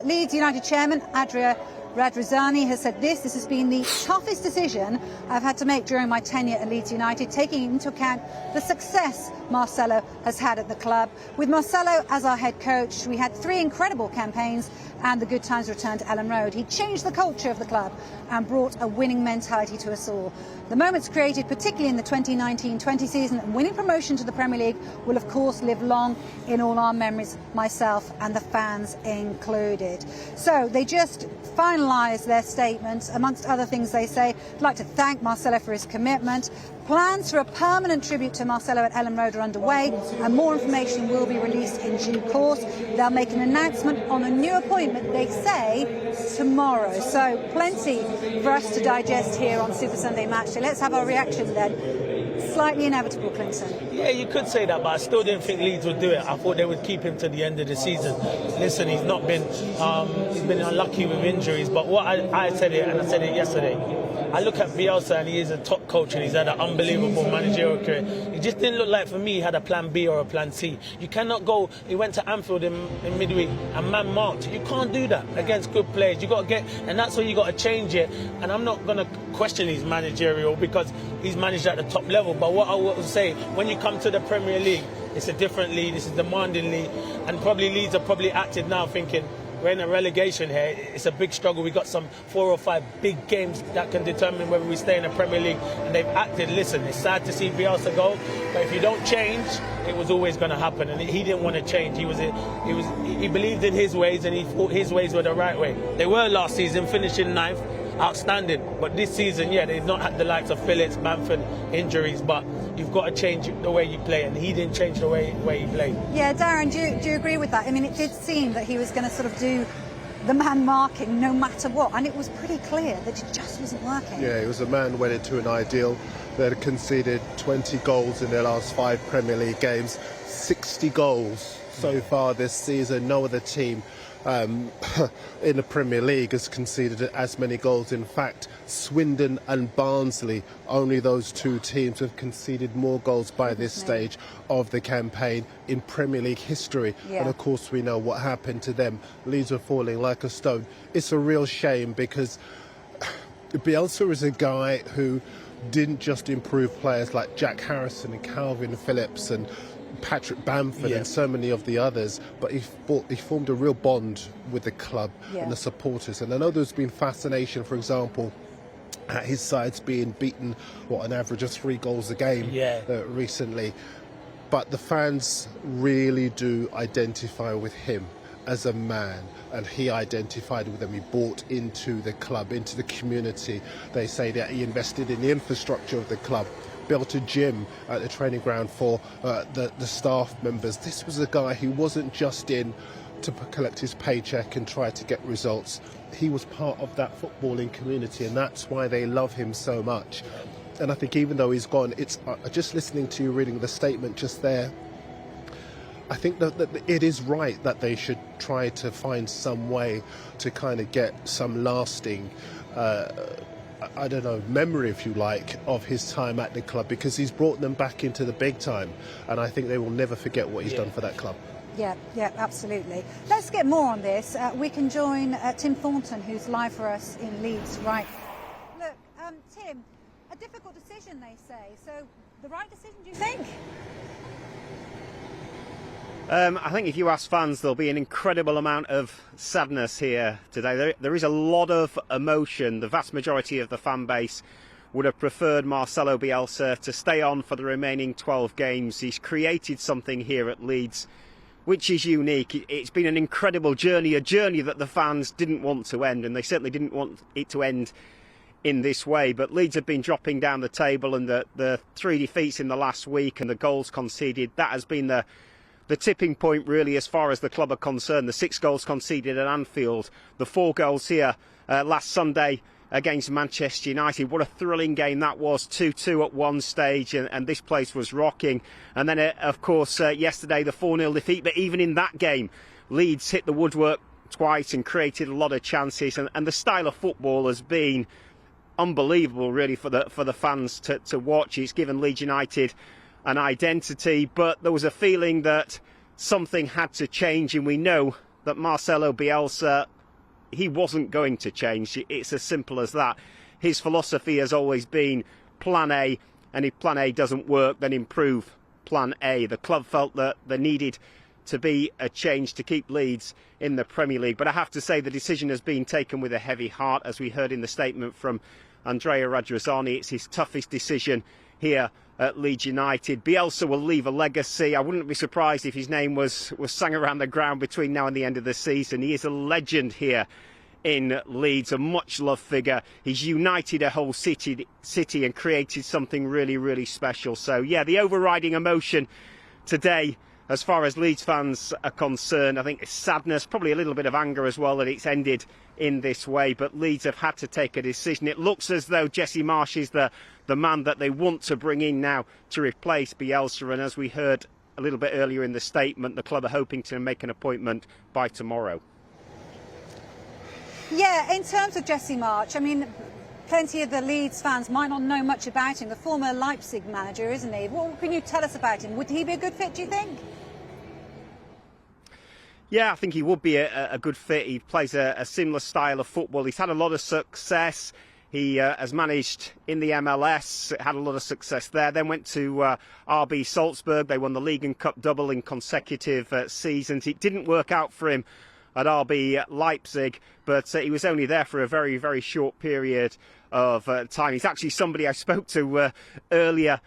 Leeds United chairman Andrea Radrizzani has said this has been the toughest decision I've had to make during my tenure at Leeds United, taking into account the success Marcelo has had at the club. With Marcelo as our head coach, we had 3 incredible campaigns and the good times returned to Ellen Road. He changed the culture of the club and brought a winning mentality to us all. The moments created, particularly in the 2019-20 season, and winning promotion to the Premier League will of course live long in all our memories, myself and the fans included. So they just finalised their statement. Amongst other things they say, I'd like to thank Marcelo for his commitment. Plans for a permanent tribute to Marcelo at Ellen Road are underway and more information will be released in due course. They'll make an announcement on a new appointment, they say, tomorrow. So plenty for us to digest here on Super Sunday Match. So let's have our reaction then. Slightly inevitable, Clinton. Yeah, you could say that, but I still didn't think Leeds would do it. I thought they would keep him to the end of the season. Listen, he's been unlucky with injuries, but what I said it, and I said it yesterday, I look at Bielsa and he is a top coach and he's had an unbelievable managerial career. It just didn't look like for me he had a plan B or a plan C. You cannot go, he went to Anfield in midweek and man marked. You can't do that against good players. You got to get, and that's where you got to change it. And I'm not going to question his managerial because he's managed at the top level. But what I will say, when you come to the Premier League, it's a different league, it's a demanding league, and probably Leeds are probably acted now thinking, we're in a relegation here, it's a big struggle. We've got some 4 or 5 big games that can determine whether we stay in the Premier League, and they've acted. Listen, it's sad to see Bielsa go, but if you don't change, it was always going to happen, and he didn't want to change. He believed in his ways, and he thought his ways were the right way. They were last season, finishing 9th, outstanding, but this season, yeah, they've not had the likes of Phillips, Bamford, injuries, but you've got to change the way you play, and he didn't change the way he played. Yeah, Darren, do you agree with that? I mean, it did seem that he was going to sort of do the man marking no matter what, and it was pretty clear that it just wasn't working. Yeah, it was a man went into an ideal. They had conceded 20 goals in their last 5 Premier League games, 60 goals so far this season. No other team in the Premier League has conceded as many goals. In fact, Swindon and Barnsley, only those 2 teams have conceded more goals by this stage of the campaign in Premier League history. Yeah. And of course we know what happened to them. Leeds were falling like a stone. It's a real shame because Bielsa is a guy who didn't just improve players like Jack Harrison and Calvin Phillips and Patrick Bamford and so many of the others, but he formed a real bond with the club and the supporters. And I know there's been fascination, for example, at his sides being beaten, an average of 3 goals a game recently. But the fans really do identify with him as a man, and he identified with them. He bought into the club, into the community. They say that he invested in the infrastructure of the club, built a gym at the training ground for the staff members. This was a guy who wasn't just in to collect his paycheck and try to get results. He was part of that footballing community, and that's why they love him so much. And I think even though he's gone, it's just listening to you reading the statement just there, I think that it is right that they should try to find some way to kind of get some lasting I don't know, memory, if you like, of his time at the club, because he's brought them back into the big time, and I think they will never forget what he's done for that club. Yeah, absolutely. Let's get more on this. We can join Tim Thornton, who's live for us in Leeds right. Look, Tim, a difficult decision, they say. So, the right decision, do you think? I think if you ask fans, there'll be an incredible amount of sadness here today. There is a lot of emotion. The vast majority of the fan base would have preferred Marcelo Bielsa to stay on for the remaining 12 games. He's created something here at Leeds which is unique. It's been an incredible journey, a journey that the fans didn't want to end, and they certainly didn't want it to end in this way. But Leeds have been dropping down the table, and the 3 defeats in the last week and the goals conceded, that has been the tipping point really as far as the club are concerned. The 6 goals conceded at Anfield, the 4 goals here last Sunday against Manchester United. What a thrilling game that was, 2-2 at one stage, and this place was rocking. And then of course yesterday the 4-0 defeat, but even in that game Leeds hit the woodwork twice and created a lot of chances, and the style of football has been unbelievable really for the fans to watch. It's given Leeds United an identity, but there was a feeling that something had to change, and we know that Marcelo Bielsa he wasn't going to change. It's as simple as that. His philosophy has always been plan A, and if plan A doesn't work, then improve plan A. The club felt that there needed to be a change to keep Leeds in the Premier League, but I have to say the decision has been taken with a heavy heart, as we heard in the statement from Andrea Radrizzani. It's his toughest decision here at Leeds United. Bielsa will leave a legacy. I wouldn't be surprised if his name was sung around the ground between now and the end of the season. He is a legend here in Leeds, a much loved figure. He's united a whole city and created something really, really special. So yeah, the overriding emotion today, as far as Leeds fans are concerned, I think it's sadness, probably a little bit of anger as well that it's ended in this way. But Leeds have had to take a decision. It looks as though Jesse Marsch is the man that they want to bring in now to replace Bielsa. And as we heard a little bit earlier in the statement, the club are hoping to make an appointment by tomorrow. Yeah, in terms of Jesse Marsch, I mean, plenty of the Leeds fans might not know much about him. The former Leipzig manager, isn't he? What can you tell us about him? Would he be a good fit, do you think? Yeah, I think he would be a good fit. He plays a similar style of football. He's had a lot of success. He has managed in the MLS, had a lot of success there. Then went to RB Salzburg. They won the League and Cup double in consecutive seasons. It didn't work out for him at RB Leipzig, but he was only there for a very, very short period of time. He's actually somebody I spoke to earlier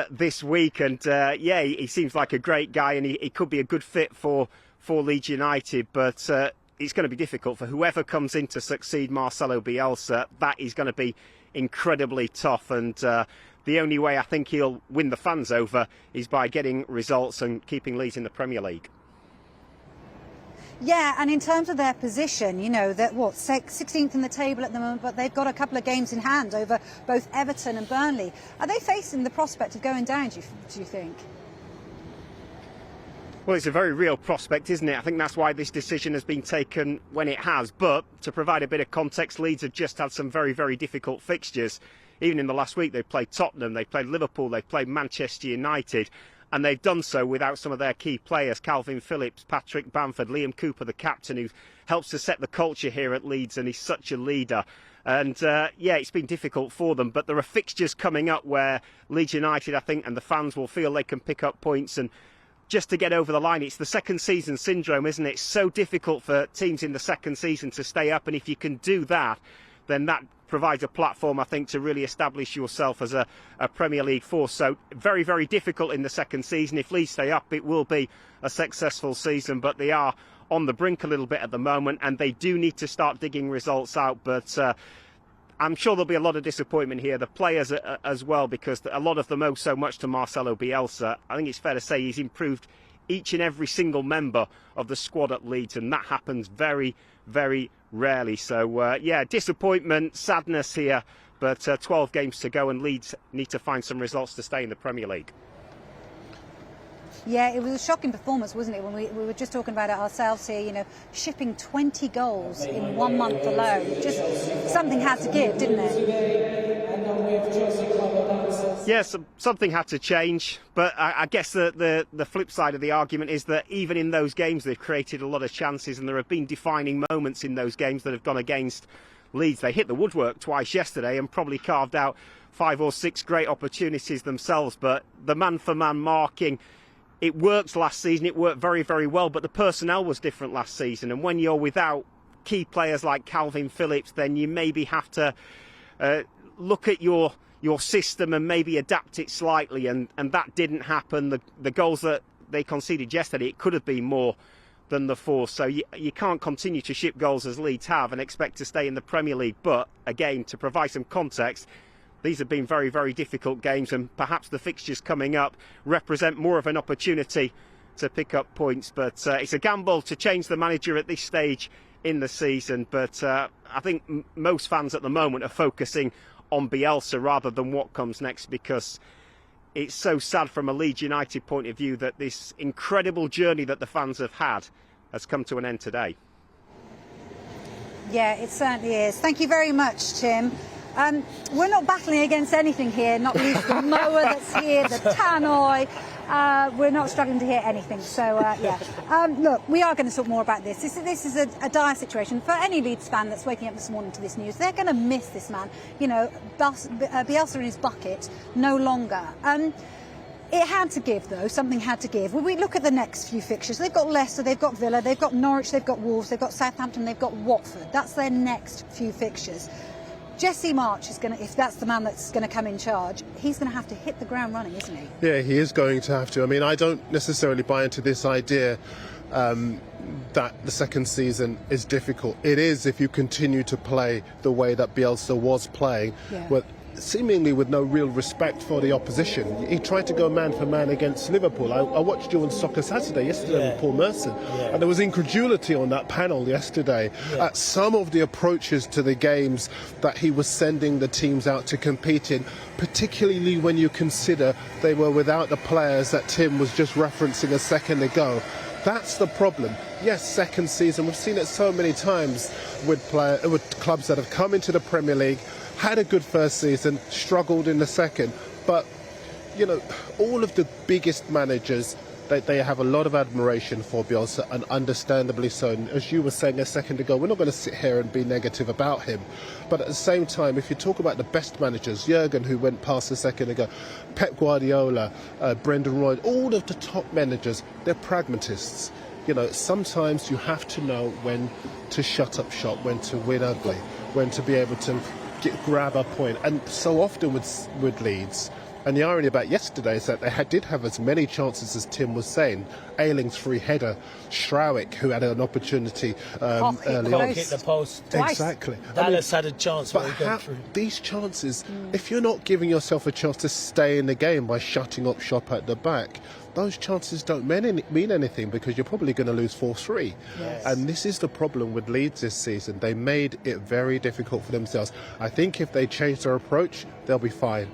this week, and yeah, he seems like a great guy, and he could be a good fit for Leeds United, but it's going to be difficult for whoever comes in to succeed Marcelo Bielsa. That is going to be incredibly tough, and the only way I think he'll win the fans over is by getting results and keeping Leeds in the Premier League. Yeah, and in terms of their position, you know, that 16th in the table at the moment, but they've got a couple of games in hand over both Everton and Burnley. Are they facing the prospect of going down, do you think? Well, it's a very real prospect, isn't it? I think that's why this decision has been taken when it has. But to provide a bit of context, Leeds have just had some very, very difficult fixtures. Even in the last week, they've played Tottenham, they've played Liverpool, they've played Manchester United, and they've done so without some of their key players, Calvin Phillips, Patrick Bamford, Liam Cooper, the captain, who helps to set the culture here at Leeds, and he's such a leader. And yeah, it's been difficult for them, but there are fixtures coming up where Leeds United, I think, and the fans will feel they can pick up points and just to get over the line. It's the second season syndrome, isn't it? It's so difficult for teams in the second season to stay up, and if you can do that, then that provides a platform, I think, to really establish yourself as a Premier League force. So very, very difficult in the second season. If Leeds stay up, it will be a successful season, but they are on the brink a little bit at the moment, and they do need to start digging results out. But I'm sure there'll be a lot of disappointment here, the players as well, because a lot of them owe so much to Marcelo Bielsa. I think it's fair to say he's improved each and every single member of the squad at Leeds, and that happens very, very rarely. So yeah, disappointment, sadness here, but 12 games to go, and Leeds need to find some results to stay in the Premier League. Yeah, it was a shocking performance, wasn't it, when we were just talking about it ourselves here, you know, shipping 20 goals in 1 month alone. Just something had to give, didn't it? Yes, something had to change, but I guess the flip side of the argument is that even in those games they've created a lot of chances, and there have been defining moments in those games that have gone against Leeds. They hit the woodwork twice yesterday and probably carved out 5 or 6 great opportunities themselves, but the man-for-man marking, it worked last season, it worked very, very well, but the personnel was different last season, and when you're without key players like Calvin Phillips, then you maybe have to look at your system and maybe adapt it slightly, and that didn't happen. The goals that they conceded yesterday, it could have been more than the 4, so you can't continue to ship goals as Leeds have and expect to stay in the Premier League. But again, to provide some context, these have been very, very difficult games, and perhaps the fixtures coming up represent more of an opportunity to pick up points. But it's a gamble to change the manager at this stage in the season. But I think most fans at the moment are focusing on Bielsa rather than what comes next, because it's so sad from a Leeds United point of view that this incredible journey that the fans have had has come to an end today. Yeah, it certainly is. Thank you very much, Tim. We're not battling against anything here, not least the mower that's here, the tannoy, We're not struggling to hear anything. So, yeah. Look, we are going to talk more about this. This is a dire situation. For any Leeds fan that's waking up this morning to this news, they're going to miss this man. You know, Bielsa in his bucket, no longer. It had to give, though. Something had to give. When we look at the next few fixtures, they've got Leicester, they've got Villa, they've got Norwich, they've got Wolves, they've got Southampton, they've got Watford. That's their next few fixtures. Jesse Marsch is going to, if that's the man that's going to come in charge, he's going to have to hit the ground running, isn't he? Yeah, he is going to have to. I mean, I don't necessarily buy into this idea that the second season is difficult. It is if you continue to play the way that Bielsa was playing, seemingly with no real respect for the opposition. He tried to go man for man against Liverpool. I watched you on Soccer Saturday yesterday with Paul Merson, and there was incredulity on that panel yesterday at some of the approaches to the games that he was sending the teams out to compete in, particularly when you consider they were without the players that Tim was just referencing a second ago. That's the problem. Yes, second season, we've seen it so many times with clubs that have come into the Premier League, had a good first season, struggled in the second. But, you know, all of the biggest managers, they have a lot of admiration for Bielsa, and understandably so. And as you were saying a second ago, we're not going to sit here and be negative about him. But at the same time, if you talk about the best managers, Jurgen, who went past a second ago, Pep Guardiola, Brendan Rodgers, all of the top managers, they're pragmatists. You know, sometimes you have to know when to shut up shop, when to win ugly, when to be able to grab a point. And so often with Leeds, and the irony about yesterday is that they did have as many chances as Tim was saying. Ayling's free header, Schrawick, who had an opportunity early on. Hit the post. Twice. Exactly. Dallas had a chance, but through. These chances, if you're not giving yourself a chance to stay in the game by shutting up shop at the back, those chances don't mean anything, because you're probably going to lose 4-3. Yes. And this is the problem with Leeds this season. They made it very difficult for themselves. I think if they change their approach, they'll be fine.